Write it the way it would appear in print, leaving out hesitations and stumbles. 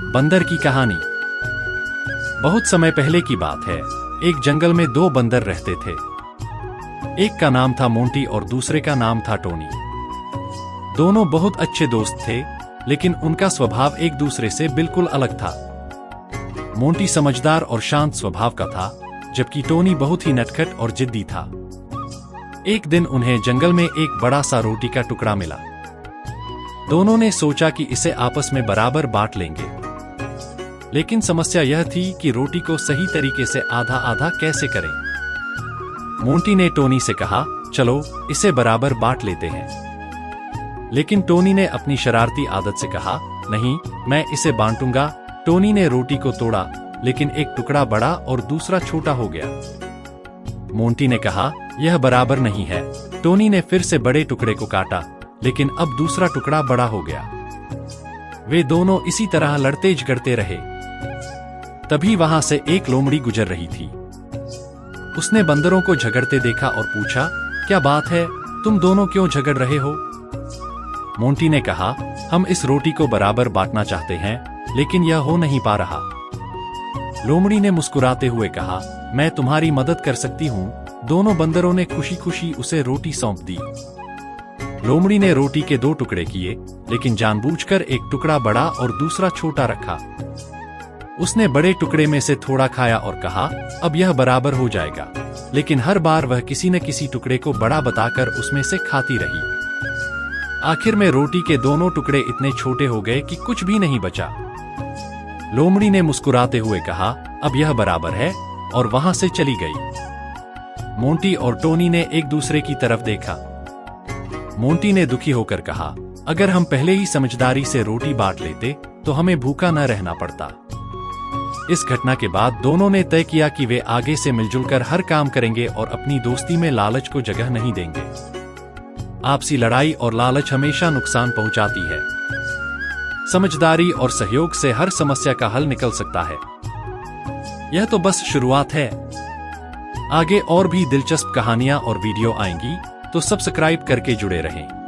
बंदर की कहानी। बहुत समय पहले की बात है। एक जंगल में दो बंदर रहते थे। एक का नाम था मोंटी और दूसरे का नाम था टोनी। दोनों बहुत अच्छे दोस्त थे, लेकिन उनका स्वभाव एक दूसरे से बिल्कुल अलग था। मोंटी समझदार और शांत स्वभाव का था, जबकि टोनी बहुत ही नटखट और जिद्दी था। एक दिन उन्हें जंगल में एक बड़ा सा रोटी का टुकड़ा मिला। दोनों ने सोचा कि इसे आपस में बराबर बांट लेंगे, लेकिन समस्या यह थी कि रोटी को सही तरीके से आधा आधा कैसे करें। मोंटी ने टोनी से कहा, चलो इसे बराबर बांट लेते हैं। लेकिन टोनी ने अपनी शरारती आदत से कहा, नहीं, मैं इसे बांटूंगा। टोनी ने रोटी को तोड़ा, लेकिन एक टुकड़ा बड़ा और दूसरा छोटा हो गया। मोंटी ने कहा, यह बराबर नहीं है। टोनी ने फिर से बड़े टुकड़े को काटा, लेकिन अब दूसरा टुकड़ा बड़ा हो गया। वे दोनों इसी तरह लड़ते झगड़ते रहे। तभी वहां से एक लोमड़ी गुजर रही थी। उसने बंदरों को झगड़ते देखा और पूछा, क्या बात है, तुम दोनों क्यों झगड़ रहे हो? मोंटी ने कहा, हम इस रोटी को बराबर बांटना चाहते हैं, लेकिन यह हो नहीं पा रहा। लोमड़ी ने मुस्कुराते हुए कहा, मैं तुम्हारी मदद कर सकती हूँ। दोनों बंदरों ने खुशी खुशी उसे रोटी सौंप दी। लोमड़ी ने रोटी के दो टुकड़े किए, लेकिन जानबूझकर एक टुकड़ा बड़ा और दूसरा छोटा रखा। उसने बड़े टुकड़े में से थोड़ा खाया और कहा, अब यह बराबर हो जाएगा। लेकिन हर बार वह किसी न किसी टुकड़े को बड़ा बताकर उसमें से खाती रही। आखिर में रोटी के दोनों टुकड़े इतने छोटे हो गए कि कुछ भी नहीं बचा। लोमड़ी ने मुस्कुराते हुए कहा, अब यह बराबर है, और वहां से चली गई। मोंटी और टोनी ने एक दूसरे की तरफ देखा। मोंटी ने दुखी होकर कहा, अगर हम पहले ही समझदारी से रोटी बांट लेते तो हमें भूखा न रहना पड़ता। इस घटना के बाद दोनों ने तय किया कि वे आगे से मिलजुल कर हर काम करेंगे और अपनी दोस्ती में लालच को जगह नहीं देंगे। आपसी लड़ाई और लालच हमेशा नुकसान पहुंचाती है। समझदारी और सहयोग से हर समस्या का हल निकल सकता है। यह तो बस शुरुआत है। आगे और भी दिलचस्प कहानियां और वीडियो आएंगी, तो सब्सक्राइब करके जुड़े रहें।